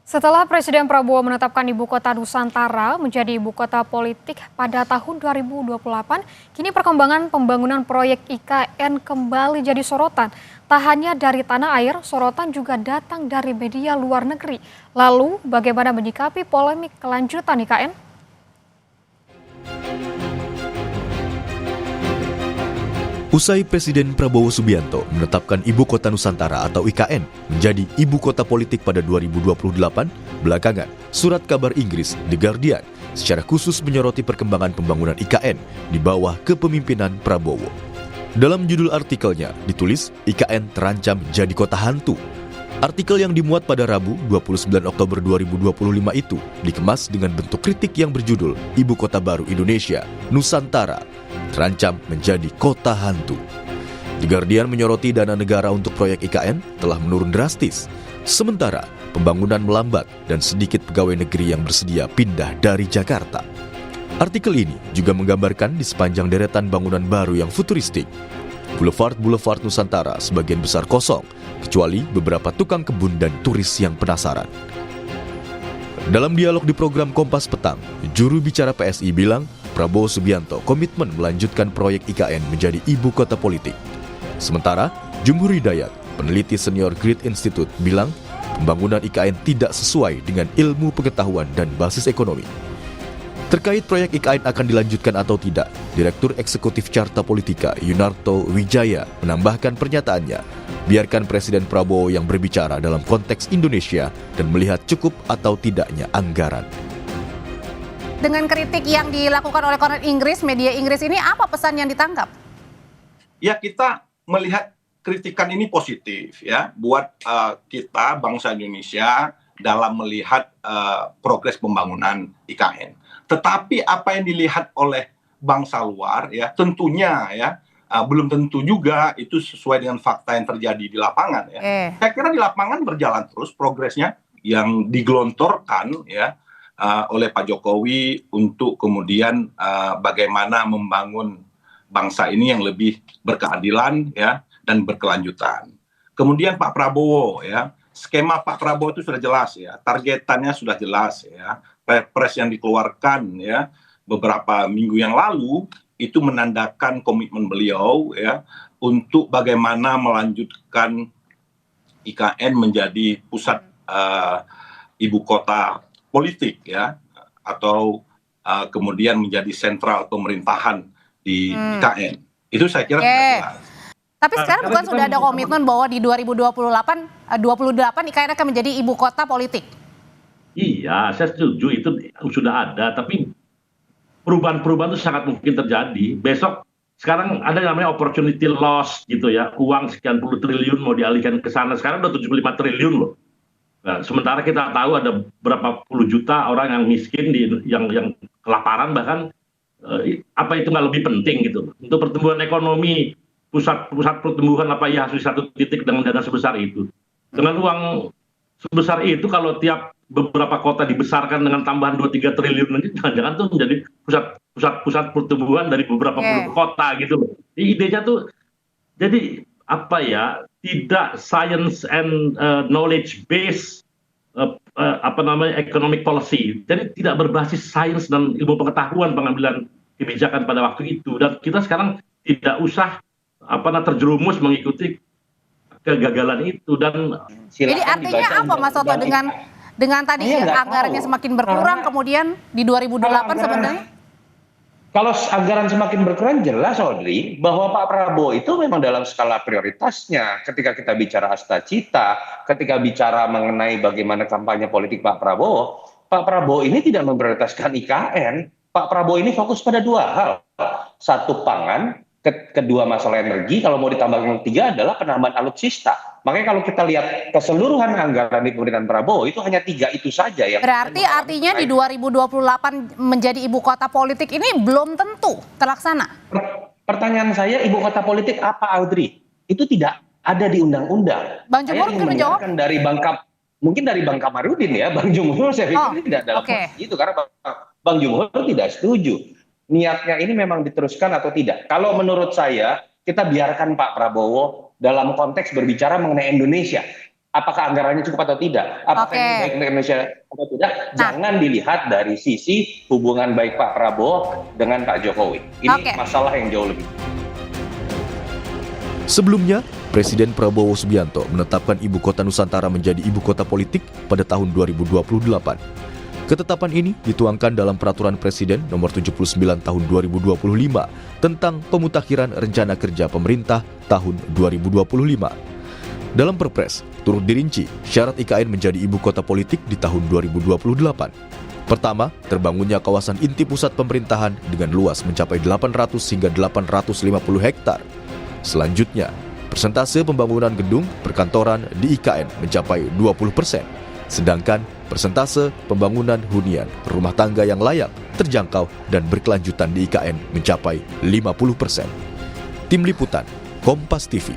Setelah Presiden Prabowo menetapkan ibu kota Nusantara menjadi ibu kota politik pada tahun 2028, kini perkembangan pembangunan proyek IKN kembali jadi sorotan. Tak hanya dari tanah air, sorotan juga datang dari media luar negeri. Lalu, bagaimana menyikapi polemik kelanjutan IKN? Usai Presiden Prabowo Subianto menetapkan Ibu Kota Nusantara atau IKN menjadi Ibu Kota Politik pada 2028, belakangan surat kabar Inggris The Guardian secara khusus menyoroti perkembangan pembangunan IKN di bawah kepemimpinan Prabowo. Dalam judul artikelnya ditulis IKN terancam jadi kota hantu. Artikel yang dimuat pada Rabu 29 Oktober 2025 itu dikemas dengan bentuk kritik yang berjudul Ibu Kota Baru Indonesia, Nusantara, terancam menjadi kota hantu. The Guardian menyoroti dana negara untuk proyek IKN telah menurun drastis. Sementara pembangunan melambat dan sedikit pegawai negeri yang bersedia pindah dari Jakarta. Artikel ini juga menggambarkan di sepanjang deretan bangunan baru yang futuristik. Boulevard Nusantara sebagian besar kosong, kecuali beberapa tukang kebun dan turis yang penasaran. Dalam dialog di program Kompas Petang, juru bicara PSI bilang Prabowo Subianto komitmen melanjutkan proyek IKN menjadi ibu kota politik. Sementara, Jumhur Hidayat, peneliti senior Grid Institute, bilang pembangunan IKN tidak sesuai dengan ilmu pengetahuan dan basis ekonomi. Terkait proyek IKN akan dilanjutkan atau tidak, Direktur Eksekutif Carta Politika Yunarto Wijaya menambahkan pernyataannya, biarkan Presiden Prabowo yang berbicara dalam konteks Indonesia dan melihat cukup atau tidaknya anggaran. Dengan kritik yang dilakukan oleh koran Inggris, media Inggris ini apa pesan yang ditangkap? Ya, kita melihat kritikan ini positif ya buat kita bangsa Indonesia dalam melihat progres pembangunan IKN. Tetapi apa yang dilihat oleh bangsa luar ya tentunya ya belum tentu juga itu sesuai dengan fakta yang terjadi di lapangan ya. Saya kira di lapangan berjalan terus progresnya yang digelontorkan ya oleh Pak Jokowi untuk kemudian bagaimana membangun bangsa ini yang lebih berkeadilan ya dan berkelanjutan. Kemudian Pak Prabowo ya, skema Pak Prabowo itu sudah jelas ya, targetannya sudah jelas ya. Perpres yang dikeluarkan ya beberapa minggu yang lalu itu menandakan komitmen beliau ya untuk bagaimana melanjutkan IKN menjadi pusat ibu kota politik ya atau kemudian menjadi sentral pemerintahan di IKN. Itu saya kira sudah jelas. Tapi sekarang bukan sudah ada komitmen bahwa di 2028 IKN akan menjadi ibu kota politik? Iya, saya setuju itu sudah ada, tapi perubahan-perubahan itu sangat mungkin terjadi. Besok, sekarang ada yang namanya opportunity loss gitu ya, uang sekian puluh triliun mau dialihkan ke sana, sekarang udah 75 triliun loh. Nah, sementara kita tahu ada berapa puluh juta orang yang miskin, yang kelaparan bahkan, apa itu nggak lebih penting gitu. Untuk pertumbuhan ekonomi, pusat pertumbuhan apa ya harus satu titik dengan dana sebesar itu. Dengan uang sebesar itu kalau tiap beberapa kota dibesarkan dengan tambahan 2-3 triliun nanti jangan-jangan tuh menjadi pusat pertumbuhan dari beberapa puluh kota gitu. Idenya tuh jadi apa ya, tidak science and knowledge based economic policy. Jadi tidak berbasis sains dan ilmu pengetahuan pengambilan kebijakan pada waktu itu, dan kita sekarang tidak usah terjerumus mengikuti kegagalan itu. Dan jadi artinya apa Mas Toto dengan tadi anggarannya semakin berkurang kemudian di 2028 sebenarnya? Kalau anggaran semakin berkurang jelas Audrey bahwa Pak Prabowo itu memang dalam skala prioritasnya ketika kita bicara Astacita, ketika bicara mengenai bagaimana kampanye politik Pak Prabowo ini tidak memprioritaskan IKN. Pak Prabowo ini fokus pada dua hal. Satu, pangan, kedua masalah energi, kalau mau ditambah yang ketiga adalah penambahan alutsista. Makanya kalau kita lihat keseluruhan anggaran di pemerintahan Prabowo itu hanya 3 itu saja yang berarti artinya di 2028 menjadi ibu kota politik ini belum tentu terlaksana. Pertanyaan saya, ibu kota politik apa Audrey? Itu tidak ada di undang-undang. Bang Jumhur mungkin menjawab mungkin dari Bang Kamarudin ya, Bang Jumhur saya pikir tidak dalam itu karena Bang Jumhur tidak setuju. Niatnya ini memang diteruskan atau tidak. Kalau menurut saya, kita biarkan Pak Prabowo dalam konteks berbicara mengenai Indonesia. apakah anggarannya cukup atau tidak, apakah ini baik untuk Indonesia atau tidak, jangan dilihat dari sisi hubungan baik Pak Prabowo dengan Pak Jokowi. Ini masalah yang jauh lebih. Sebelumnya, Presiden Prabowo Subianto menetapkan Ibu Kota Nusantara menjadi Ibu Kota Politik pada tahun 2028. Ketetapan ini dituangkan dalam Peraturan Presiden Nomor 79 Tahun 2025 tentang pemutakhiran rencana kerja pemerintah tahun 2025. Dalam Perpres, turut dirinci syarat IKN menjadi Ibu Kota Politik di tahun 2028. Pertama, terbangunnya kawasan inti pusat pemerintahan dengan luas mencapai 800 hingga 850 hektar. Selanjutnya, persentase pembangunan gedung perkantoran di IKN mencapai 20%, sedangkan persentase pembangunan hunian rumah tangga yang layak, terjangkau, dan berkelanjutan di IKN mencapai 50%. Tim Liputan, Kompas TV.